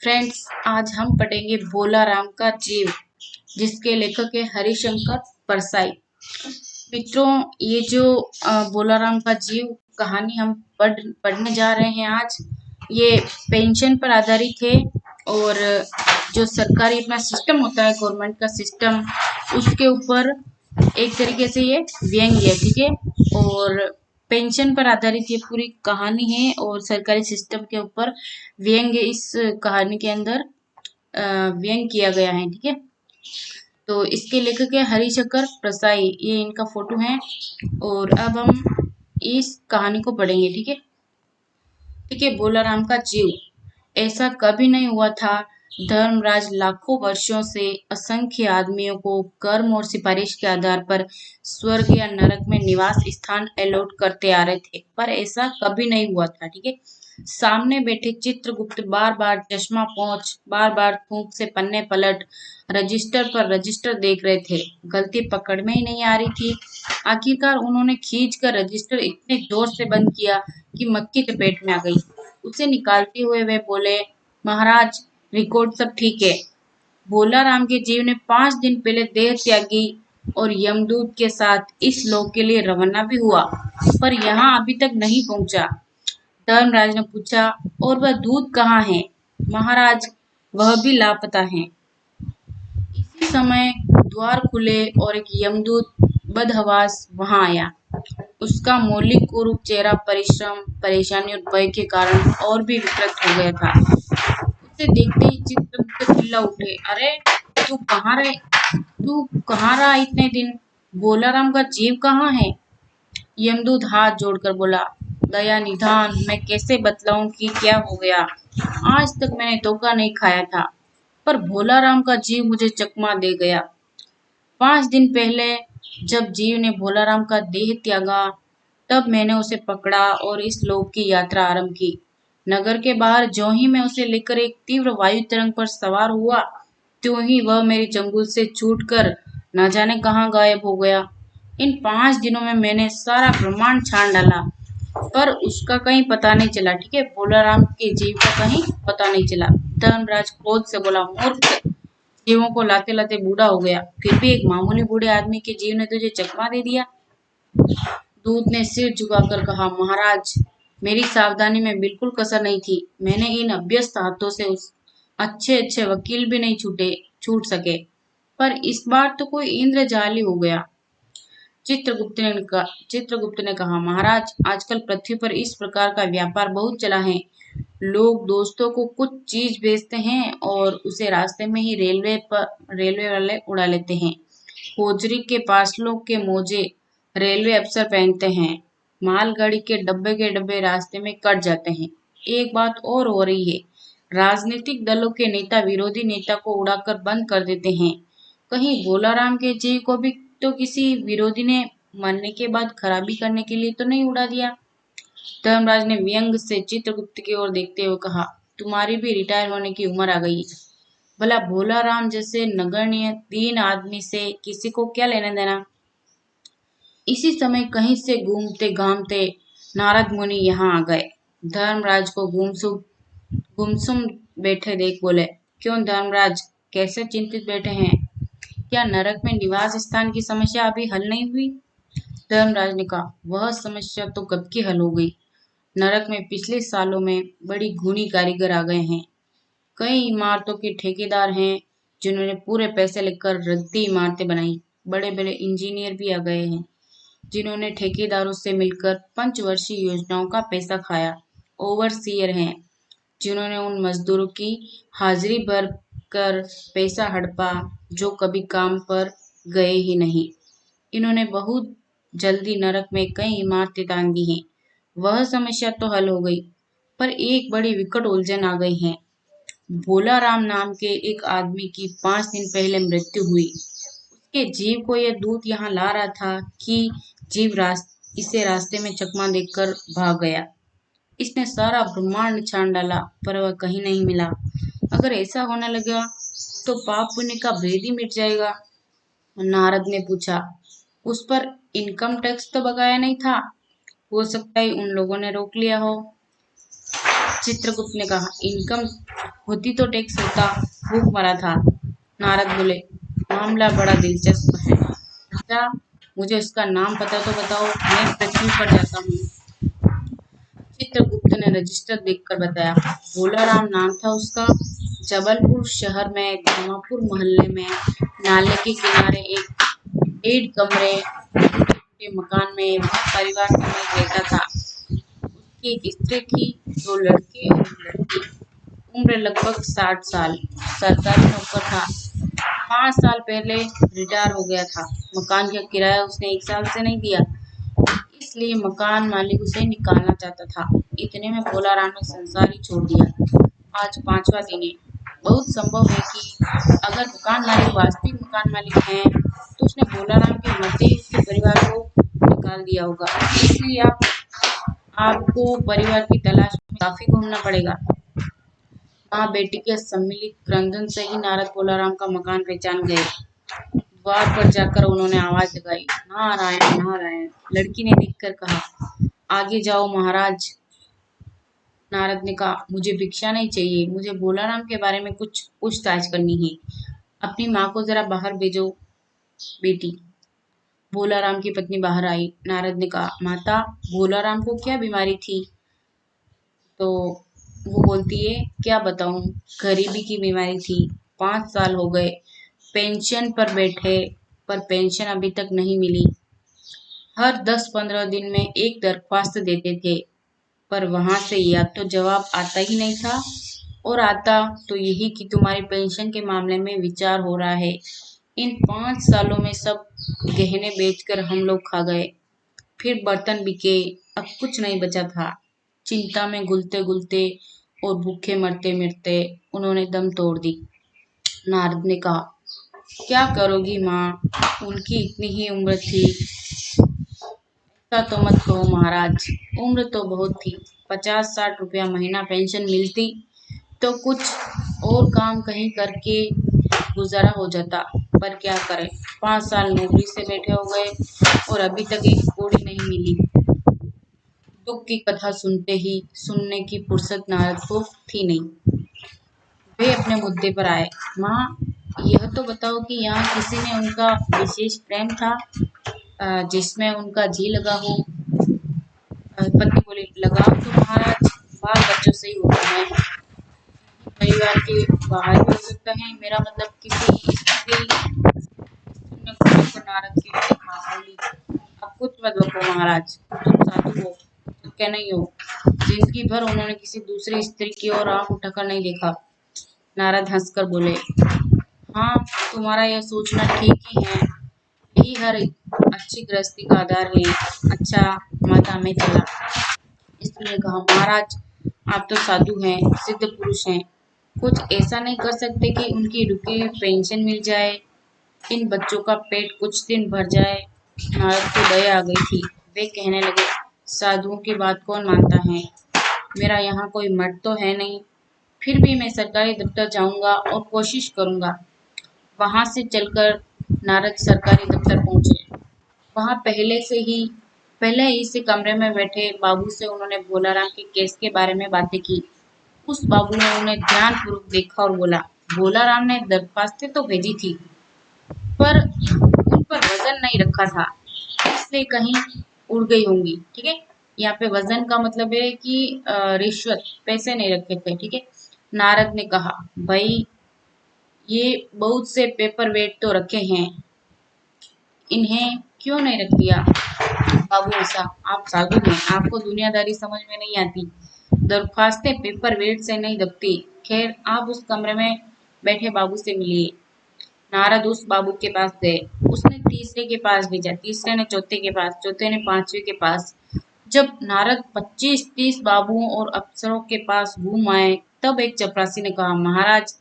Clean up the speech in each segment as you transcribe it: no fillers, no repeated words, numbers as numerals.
Friends, आज हम पढ़ेंगे भोला राम का जीव, जिसके लेखक है हरिशंकर परसाई। मित्रों, ये जो भोला राम का जीव कहानी हम पढ़ने जा रहे हैं आज, ये पेंशन पर आधारित है। और जो सरकारी अपना सिस्टम होता है, गवर्नमेंट का सिस्टम, उसके ऊपर एक तरीके से ये व्यंग्य है, ठीक है। और पेंशन पर आधारित ये पूरी कहानी है और सरकारी सिस्टम के ऊपर व्यंग्य इस कहानी के अंदर व्यंग्य किया गया है, ठीक है। तो इसके लेखक है हरिशंकर परसाई, ये इनका फोटो है। और अब हम इस कहानी को पढ़ेंगे, ठीक है। ठीक है, भोला राम का जीव। ऐसा कभी नहीं हुआ था। धर्मराज लाखों वर्षों से असंख्य आदमियों को कर्म और सिफारिश के आधार पर स्वर्ग या नरक में निवास स्थान अलॉट करते आ रहे थे, पर ऐसा कभी नहीं हुआ था, ठीक है। सामने बैठे चित्रगुप्त बार बार चश्मा पोंछ, बार बार थूक से पन्ने पलट रजिस्टर पर रजिस्टर देख रहे थे। गलती पकड़ में ही नहीं आ रही थी। आखिरकार उन्होंने खींच कर रजिस्टर इतने जोर से बंद किया कि मक्खी चपेट में आ गई। उसे निकालते हुए वे बोले, महाराज, रिकॉर्ड सब ठीक है। भोला राम के जीव ने 5 दिन पहले देह त्यागी और यमदूत के साथ इस लोक के लिए रवाना भी हुआ, पर यहाँ अभी तक नहीं पहुंचा। धर्मराज ने पूछा, और वह दूत कहाँ है? महाराज, वह भी लापता है। इसी समय द्वार खुले और एक यमदूत बदहवास वहां आया। उसका मौलिक कुरूप चेहरा परिश्रम, परेशानी और भय के कारण और भी विकृत हो गया था। उसे देखते ही चित्रगुप्त चिल्ला उठे, अरे, तू कहाँ रहे? तू कहाँ रहा इतने दिन? भोला राम का जीव कहाँ है? यमदूत हाथ जोड़कर बोला, दया निधान, मैं कैसे बतलाऊं कि क्या हो गया। आज तक मैंने धोखा नहीं खाया था, पर भोला राम का जीव मुझे चकमा दे गया। 5 दिन पहले जब जीव ने भोला राम का देह त्यागा, तब मैंने उसे पकड़ा और इस लोक की यात्रा आरंभ की। नगर के बाहर ज्यों ही मैं उसे लेकर एक तीव्र वायु तरंग पर सवार हुआ, त्यों ही वह मेरी चंगुल से छूटकर न जाने कहाँ गायब हो गया। इन 5 दिनों में मैंने सारा ब्रह्मांड छान डाला, पर उसका कहीं पता नहीं चला, ठीक है। भोला राम के जीव का कहीं पता नहीं चला। धर्मराज क्रोध से बोला, मूर्ख, जीवों को लाते लाते बूढ़ा हो गया, फिर भी एक मामूली बूढ़े आदमी के जीव ने तुझे चकमा दे दिया। दूत ने सिर झुकाकर कहा, महाराज, मेरी सावधानी में बिल्कुल कसर नहीं थी। मैंने इन अभ्यस्त हाथों से उस अच्छे अच्छे वकील भी नहीं छूट सके, पर इस बार तो कोई इंद्रजाली हो गया। चित्रगुप्त ने कहा, महाराज, आजकल पृथ्वी पर इस प्रकार का व्यापार बहुत चला है। लोग दोस्तों को कुछ चीज भेजते हैं और उसे रास्ते में ही रेलवे वाले उड़ा लेते हैं। होजरी के पार्सलों के मोजे रेलवे अफसर पहनते हैं। मालगाड़ी के डब्बे रास्ते में कट जाते हैं। एक बात और हो रही है, राजनीतिक दलों के नेता विरोधी नेता को उड़ाकर बंद कर देते हैं। कहीं भोला राम के जीव को भी तो किसी विरोधी ने मरने के बाद खराबी करने के लिए तो नहीं उड़ा दिया। धर्मराज ने व्यंग से चित्रगुप्त की ओर देखते हुए कहा, तुम्हारी भी रिटायर होने की उम्र आ गई। भला भोला राम जैसे नगण्य 3 आदमी से किसी को क्या लेना देना। इसी समय कहीं से घूमते घामते नारद मुनि यहाँ आ गए। धर्मराज को गुमसुम बैठे देख बोले, क्यों धर्मराज, कैसे चिंतित बैठे हैं? क्या नरक में निवास स्थान की समस्या अभी हल नहीं हुई? धर्मराज ने कहा, वह समस्या तो कब की हल हो गई। नरक में पिछले सालों में बड़ी गुणी कारीगर आ गए हैं। कई इमारतों के ठेकेदार हैं जिन्होंने पूरे पैसे लेकर रद्दी इमारतें बनाई। बड़े बड़े इंजीनियर भी आ गए हैं जिन्होंने ठेकेदारों से मिलकर पंचवर्षीय योजनाओं का पैसा खाया। ओवरसीयर हैं जिन्होंने उन मजदूरों की हाजिरी भर कर पैसा हड़पा जो कभी काम पर गए ही नहीं। इन्होंने बहुत जल्दी नरक में कई इमारतें तान दी हैं। वह समस्या तो हल हो गई, पर एक बड़ी विकट उलझन आ गई है। भोला राम नाम के एक आदमी की 5 दिन पहले मृत्यु हुई। उसके जीव को यह दूत यहाँ ला रहा था कि इसे रास्ते में चकमा देकर भाग गया। इसने सारा ब्रह्मांड छान डाला, पर वह कहीं नहीं मिला। अगर ऐसा होने लगा तो पाप पुण्य का भेद ही मिट जाएगा। नारद ने पूछा, उस पर इनकम टैक्स तो बकाया नहीं था? हो सकता है उन लोगों ने रोक लिया हो। चित्रगुप्त ने कहा, इनकम होती तो टैक्स होता, भूख मरा था। नारद बोले, मामला बड़ा दिलचस्प है। अच्छा, मुझे उसका नाम पता तो बताओ, मैं पृथ्वी पर जाता हूँ। चित्रगुप्त ने रजिस्टर देखकर बताया, भोलाराम नाम था उसका। जबलपुर शहर में धामापुर मोहल्ले में नाले के किनारे एक 1.5 कमरे के मकान में परिवार समेत रहता था। उसकी एक स्त्री थी, 2 लड़के और एक लड़की। उम्र लगभग 60 साल। सरकारी नौकर था। 5 साल पहले रिटायर हो गया था। मकान का किराया उसने 1 साल से नहीं दिया, इसलिए मकान मालिक उसे निकालना चाहता था। इतने में भोलाराम ने संसार ही छोड़ दिया। आज 5वां दिन है। बहुत संभव है कि अगर मकान मालिक वास्तविक मकान मालिक हैं, तो उसने भोलाराम के मरते ही उसके परिवार को निकाल दिया होगा। इसलिए आपको परिवार की तलाश में काफी घूमना पड़ेगा। माँ बेटी के सम्मिलित क्रंदन से ही नारद भोलाराम का मकान पहचान गए। द्वार पर जाकर उन्होंने आवाज लगाई, नारायण नारायण। लड़की ने देखकर कहा, आगे जाओ महाराज। नारद ने कहा, मुझे भिक्षा नहीं चाहिए, मुझे भोलाराम के बारे में कुछ पूछताछ करनी है। अपनी माँ को जरा बाहर भेजो बेटी। भोलाराम की पत्नी बाहर आई। नारद ने कहा, माता, भोलाराम को क्या बीमारी थी? तो वो बोलती है, क्या बताऊं, गरीबी की बीमारी थी। 5 साल हो गए पेंशन पर बैठे, पर पेंशन अभी तक नहीं मिली। हर 10-15 दिन में एक दरख्वास्त देते थे, पर वहां से या तो जवाब आता ही नहीं था, और आता तो यही कि तुम्हारी पेंशन के मामले में विचार हो रहा है। इन 5 सालों में सब गहने बेचकर हम लोग खा गए, फिर बर्तन बिके, अब कुछ नहीं बचा था। चिंता में घुलते घुलते और भूखे मरते मरते उन्होंने दम तोड़ दी। नारद ने कहा, क्या करोगी माँ, उनकी इतनी ही उम्र थी। ऐसा तो मत कहो महाराज, उम्र तो बहुत थी। 50-60 रुपया महीना पेंशन मिलती तो कुछ और काम कहीं करके गुजारा हो जाता, पर क्या करें, 5 साल नौकरी से बैठे हो गए और अभी तक एक कौड़ी नहीं मिली। दुख की कथा सुनने की फुर्सत नारद को थी नहीं। वे अपने मुद्दे पर आए। माँ, यह तो बताओ कि यहाँ किसी ने उनका विशेष प्रेम था, जिसमें उनका जी लगा हो। पत्नी बोली, लगाव तो महाराज बाल बच्चों से ही होता है, परिवार के बाहर भी हो सकता है। मेरा मतलब किसी स्त्री ने को नारद की ओर देखा, बोली, अब कुछ मत बको महाराज, तुम साधु हो तो क्या नहीं हो। जिंदगी भर उन्होंने किसी दूसरी स्त्री की ओर आंख उठाकर नहीं देखा। नारद हंसकर बोले, हाँ, तुम्हारा यह सोचना ठीक ही है, यही हर अच्छी गृहस्थी का आधार है। अच्छा माता, मैं चला। इसलिए कहा, महाराज, आप तो साधु हैं, सिद्ध पुरुष हैं, कुछ ऐसा नहीं कर सकते कि उनकी रुकी हुई पेंशन मिल जाए, इन बच्चों का पेट कुछ दिन भर जाए। नारद को दया आ गई थी। वे कहने लगे, साधुओं की बात कौन मानता है, मेरा यहाँ कोई मठ तो है नहीं, फिर भी मैं सरकारी दफ्तर जाऊंगा और कोशिश करूंगा। वहां से चलकर नारद सरकारी दफ्तर पहुंचे। वहां पहले ही से कमरे में बैठे बाबू से उन्होंने भोलाराम के केस के बारे में बातें की। उस बाबू ने उन्हें ध्यानपूर्वक देखा और बोला, भोलाराम ने दरख्वास्तें तो भेजी थी, पर उन पर वजन नहीं रखा था, इसलिए कहीं उड़ गई होंगी। ठीक है, यहाँ पे वजन का मतलब है कि रिश्वत, पैसे नहीं रखे थे। ठीक है। नारद ने कहा, भाई, ये बहुत से पेपर वेट तो रखे हैं, इन्हें क्यों नहीं रख दिया? बाबू, ऐसा, आप साधु हैं, आपको दुनियादारी समझ में नहीं आती। दरख्वास्तें पेपर वेट से नहीं दबती। खैर, आप उस कमरे में बैठे बाबू से मिलिए। नारद उस बाबू के पास गए। उसने तीसरे के पास भेजा, तीसरे ने चौथे के पास, चौथे ने पांचवे के पास। जब नारद 25-30 बाबुओं और अफसरों के पास घूम आए, तब एक चपरासी ने कहा, महाराज,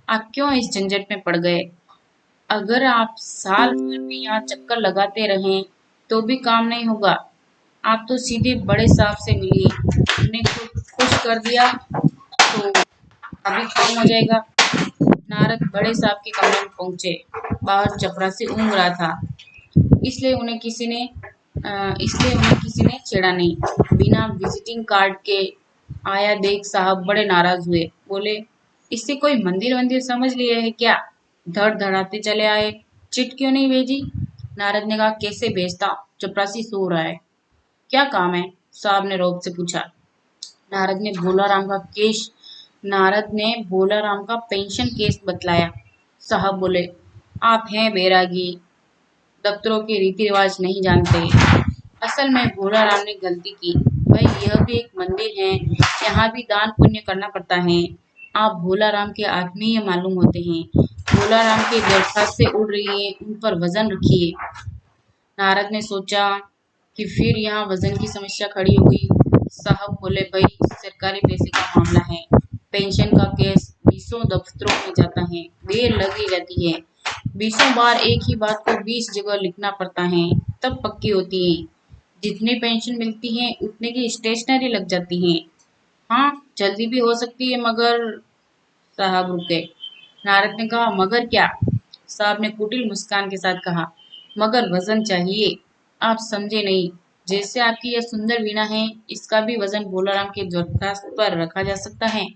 आप क्यों इस झंझट में पड़ गए? अगर आप साल भर भी यहाँ चक्कर लगाते रहें तो भी काम नहीं होगा। आप तो सीधे बड़े साहब से मिलिए, उन्हें खुश कर दिया तो अभी काम हो जाएगा। नारद बड़े साहब के कमरे में पहुंचे। बाहर चपरासी ऊँघ रहा था, इसलिए उन्हें किसी ने छेड़ा नहीं। बिना विजिटिंग कार्ड के आया देख साहब बड़े नाराज हुए, बोले इससे कोई मंदिर वंदिर समझ लिए है क्या? धड़ धड़ाते चले आए। चिट क्यों नहीं भेजी? नारद ने कहा कैसे भेजता, चपरासी सो रहा है। क्या काम है? साहब ने रौब से पूछा। नारद ने भोला राम का केस नारद ने भोला राम का पेंशन केस बतलाया। साहब बोले आप हैं बैरागी, दफ्तरों के रीति रिवाज नहीं जानते। असल में भोला राम ने गलती की। भाई यह भी एक मंदिर है, यहाँ भी दान पुण्य करना पड़ता है। आप भोला राम के आत्मीय मालूम होते हैं। भोला राम की दरखास्तें उड़ रही है, उन पर वजन रखिए। नारद ने सोचा कि फिर यहाँ वजन की समस्या खड़ी हो गई। साहब बोले भाई सरकारी पैसे का मामला है, पेंशन का केस 20 दफ्तरों में जाता है, देर लग ही जाती है। 20 बार एक ही बात को 20 जगह लिखना पड़ता है, तब पक्की होती है। जितनी पेंशन मिलती है उतने की स्टेशनरी लग जाती है। हाँ जल्दी भी हो सकती है मगर। साहब रुके। नारद ने कहा मगर क्या? साहब ने कुटिल मुस्कान के साथ कहा मगर वजन चाहिए। आप समझे नहीं। जैसे आपकी यह सुंदर वीणा है, इसका भी वजन भोलाराम के दरखास्त पर रखा जा सकता है।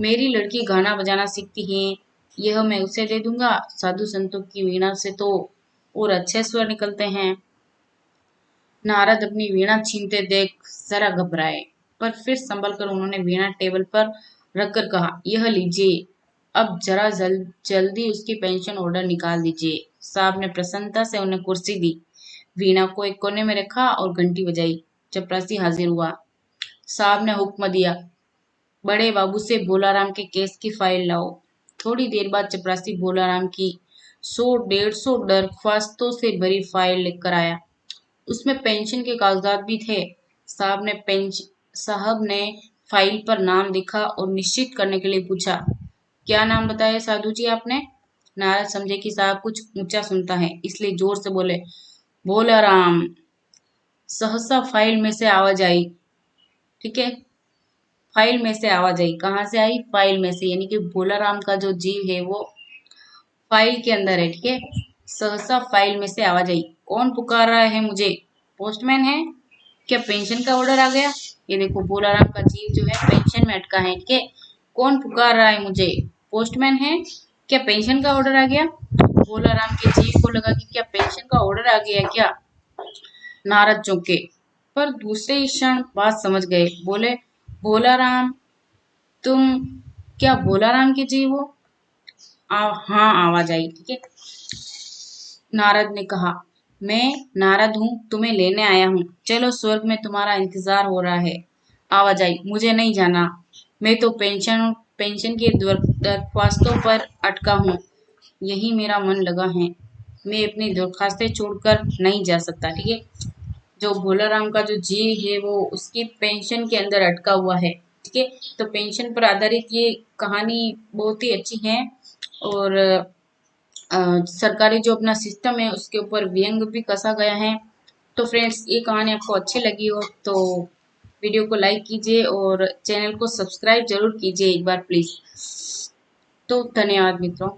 मेरी लड़की गाना बजाना सीखती है, यह मैं उसे दे दूंगा। साधु संतों की वीणा से तो और अच्छे स्वर निकलते हैं। नारद अपनी वीणा छीनते देख जरा घबराए, पर फिर संभल कर उन्होंने वीणा टेबल पर रखकर कहा यह लीजिए, अब जरा जल्दी उसकी पेंशन ऑर्डर निकाल दीजिए। साहब ने प्रसन्नता से उन्हें कुर्सी दी, वीणा को एक कोने में रखा और घंटी बजाई। चपरासी हाजिर हुआ। साहब ने हुक्म दिया बड़े बाबू से भोलाराम के केस की फाइल लाओ। थोड़ी देर बाद चपरासी भोलाराम की 100-150 दरख्वास्तों से भरी फाइल लेकर आया। उसमें पेंशन के कागजात भी थे। साहब ने फाइल पर नाम देखा और निश्चित करने के लिए पूछा क्या नाम बताया साधु जी आपने? नारद समझे कि साहब कुछ ऊंचा सुनता है, इसलिए जोर से बोले भोला राम। सहसा फाइल में से आवाज आई। ठीक है, फाइल में से आवाज आई। कहाँ से आई? फाइल में से, यानी कि भोला राम का जो जीव है वो फाइल के अंदर है। ठीक है, सहसा फाइल में से आवाज आई कौन पुकार रहा है मुझे? पोस्टमैन है क्या? पेंशन का ऑर्डर आ गया। ये देखो भोलाराम का जीव जो है पेंशन में अटका है। ठीक है, कौन पुकार रहा है मुझे? पोस्टमैन है क्या? पेंशन का ऑर्डर आ गया। भोलाराम के जीव को लगा कि क्या पेंशन का ऑर्डर आ गया क्या। नारद चौंके, पर दूसरे ही क्षण बात समझ गए। बोले भोलाराम, तुम क्या भोलाराम के जीव हो? हाँ आवाज आई। ठीक है, नारद ने कहा मैं नारद हूँ, तुम्हें लेने आया हूँ। चलो स्वर्ग में तुम्हारा इंतजार हो रहा है। आवाज आई मुझे नहीं जाना, मैं तो पेंशन के दरख्वास्तों पर अटका हूँ, यही मेरा मन लगा है। मैं अपनी दरखास्तें छोड़कर नहीं जा सकता। ठीक है, जो भोलाराम का जो जीव है वो उसकी पेंशन के अंदर अटका हुआ है। ठीक है, तो पेंशन पर आधारित ये कहानी बहुत ही अच्छी है। और सरकारी जो अपना सिस्टम है उसके ऊपर व्यंग भी कसा गया है। तो फ्रेंड्स ये कहानी आपको अच्छी लगी हो तो वीडियो को लाइक कीजिए और चैनल को सब्सक्राइब जरूर कीजिए एक बार प्लीज। तो धन्यवाद मित्रों।